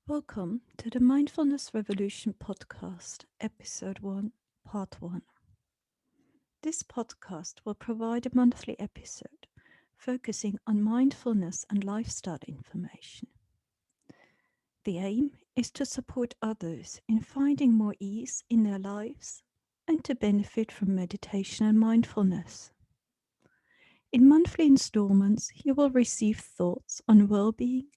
Welcome to the Mindfulness Revolution podcast, episode 1, part 1. This podcast will provide a monthly episode focusing on mindfulness and lifestyle information. The aim is to support others in finding more ease in their lives and to benefit from meditation and mindfulness. In monthly installments, you will receive thoughts on well-being,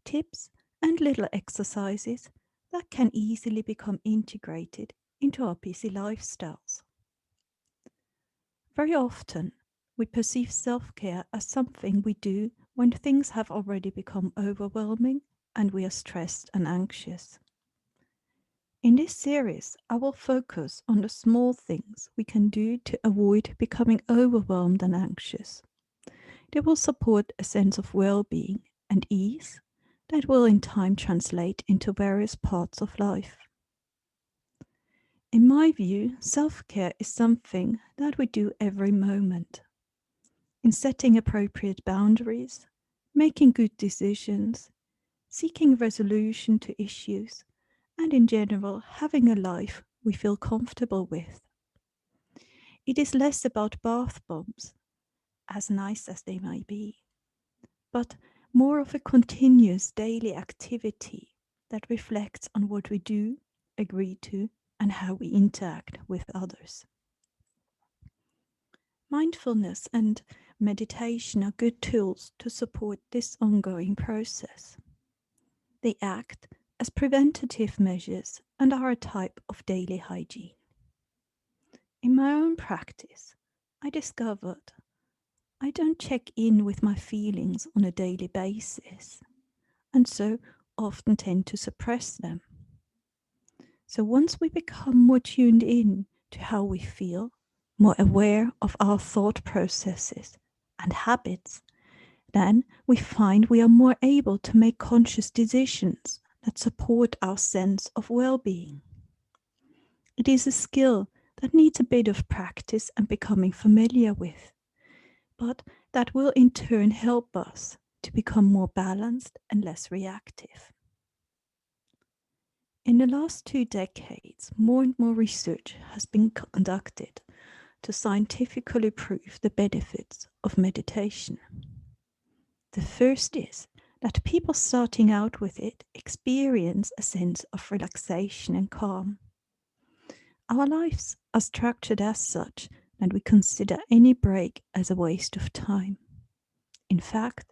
tips, and little exercises that can easily become integrated into our busy lifestyles. Very often, we perceive self-care as something we do when things have already become overwhelming and we are stressed and anxious. In this series, I will focus on the small things we can do to avoid becoming overwhelmed and anxious. They will support a sense of well-being and ease that will in time translate into various parts of life. In my view, self-care is something that we do every moment. In setting appropriate boundaries, making good decisions, seeking resolution to issues, and in general having a life we feel comfortable with. It is less about bath bombs, as nice as they may be, but more of a continuous daily activity that reflects on what we do, agree to, and how we interact with others. Mindfulness and meditation are good tools to support this ongoing process. They act as preventative measures and are a type of daily hygiene. In my own practice, I discovered I don't check in with my feelings on a daily basis, and so often tend to suppress them. So once we become more tuned in to how we feel, more aware of our thought processes and habits, then we find we are more able to make conscious decisions that support our sense of well-being. It is a skill that needs a bit of practice and becoming familiar with, but that will in turn help us to become more balanced and less reactive. In the last 2 decades, more and more research has been conducted to scientifically prove the benefits of meditation. The first is that people starting out with it experience a sense of relaxation and calm. Our lives are structured as such that we consider any break as a waste of time. In fact,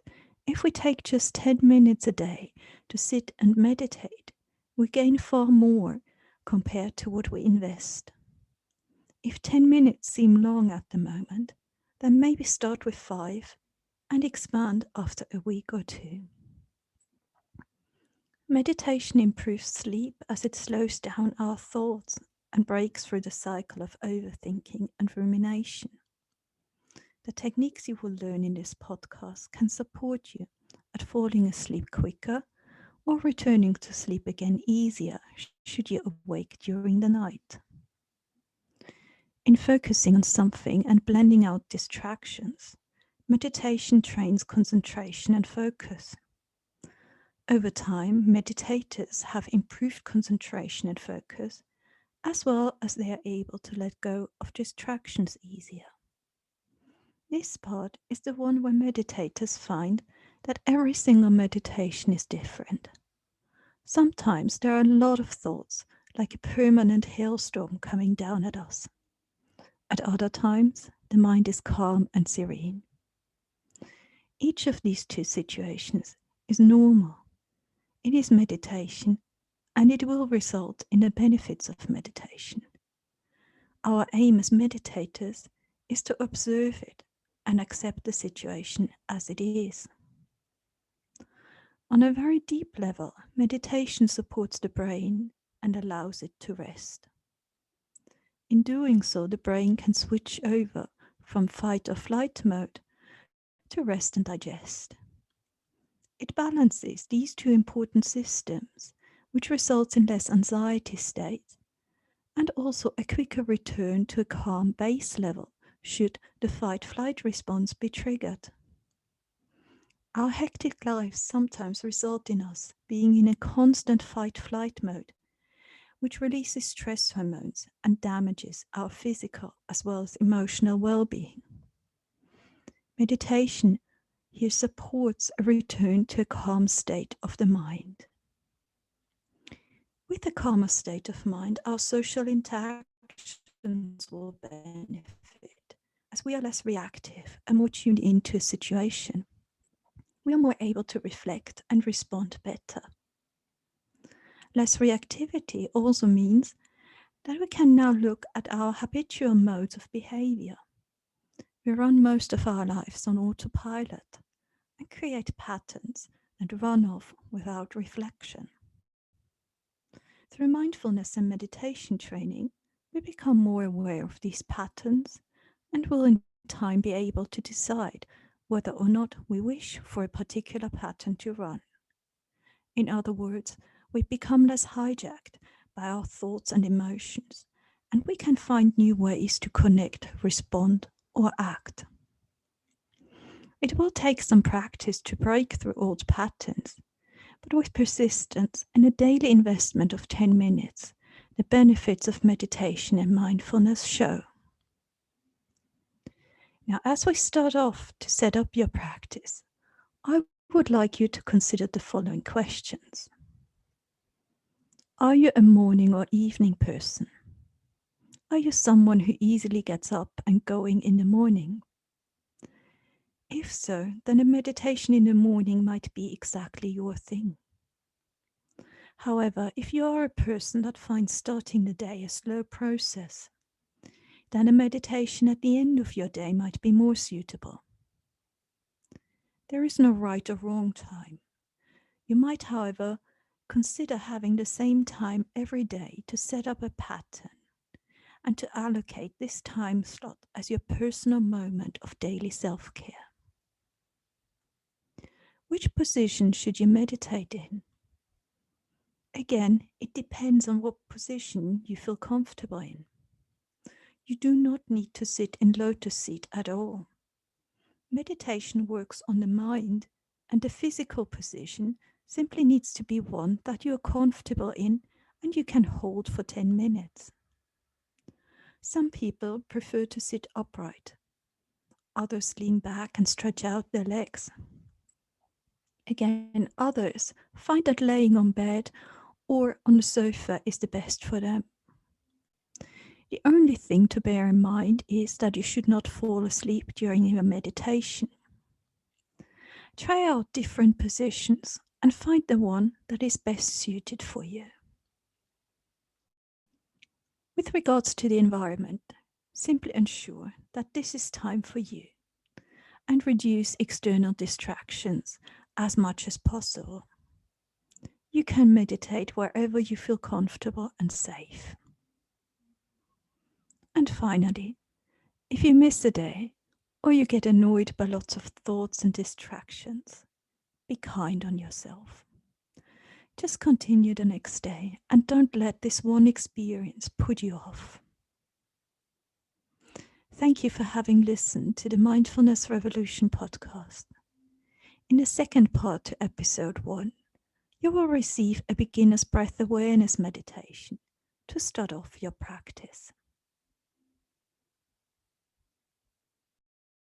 if we take just 10 minutes a day to sit and meditate, we gain far more compared to what we invest. If 10 minutes seem long at the moment, then maybe start with 5 and expand after a week or 2. Meditation improves sleep as it slows down our thoughts and breaks through the cycle of overthinking and rumination. The techniques you will learn in this podcast can support you at falling asleep quicker or returning to sleep again easier should you awake during the night. In focusing on something and blending out distractions, meditation trains concentration and focus. Over time, meditators have improved concentration and focus, as well as they are able to let go of distractions easier. This part is the one where meditators find that every single meditation is different. Sometimes there are a lot of thoughts, like a permanent hailstorm coming down at us. At other times, the mind is calm and serene. Each of these two situations is normal. It is meditation, and it will result in the benefits of meditation. Our aim as meditators is to observe it and accept the situation as it is. On a very deep level, meditation supports the brain and allows it to rest. In doing so, the brain can switch over from fight or flight mode to rest and digest. It balances these two important systems, which results in less anxiety states and also a quicker return to a calm base level should the fight-flight response be triggered. Our hectic lives sometimes result in us being in a constant fight-flight mode, which releases stress hormones and damages our physical as well as emotional well-being. Meditation here supports a return to a calm state of the mind. With a calmer state of mind, our social interactions will benefit, as we are less reactive and more tuned into a situation. We are more able to reflect and respond better. Less reactivity also means that we can now look at our habitual modes of behavior. We run most of our lives on autopilot and create patterns and run off without reflection. Through mindfulness and meditation training, we become more aware of these patterns and will in time be able to decide whether or not we wish for a particular pattern to run. In other words, we become less hijacked by our thoughts and emotions, and we can find new ways to connect, respond, or act. It will take some practice to break through old patterns, but with persistence and a daily investment of 10 minutes, the benefits of meditation and mindfulness show. Now, as we start off to set up your practice, I would like you to consider the following questions. Are you a morning or evening person? Are you someone who easily gets up and going in the morning? If so, then a meditation in the morning might be exactly your thing. However, if you are a person that finds starting the day a slow process, then a meditation at the end of your day might be more suitable. There is no right or wrong time. You might, however, consider having the same time every day to set up a pattern and to allocate this time slot as your personal moment of daily self-care. Which position should you meditate in? Again, it depends on what position you feel comfortable in. You do not need to sit in lotus seat at all. Meditation works on the mind, and the physical position simply needs to be one that you are comfortable in and you can hold for 10 minutes. Some people prefer to sit upright. Others lean back and stretch out their legs. Again, others find that laying on bed or on the sofa is the best for them. The only thing to bear in mind is that you should not fall asleep during your meditation. Try out different positions and find the one that is best suited for you. With regards to the environment, simply ensure that this is time for you and reduce external distractions as much as possible. You can meditate wherever you feel comfortable and safe. And finally, if you miss a day or you get annoyed by lots of thoughts and distractions, be kind on yourself. Just continue the next day and don't let this one experience put you off. Thank you for having listened to the Mindfulness Revolution podcast. In the second part to episode 1, you will receive a beginner's breath awareness meditation to start off your practice.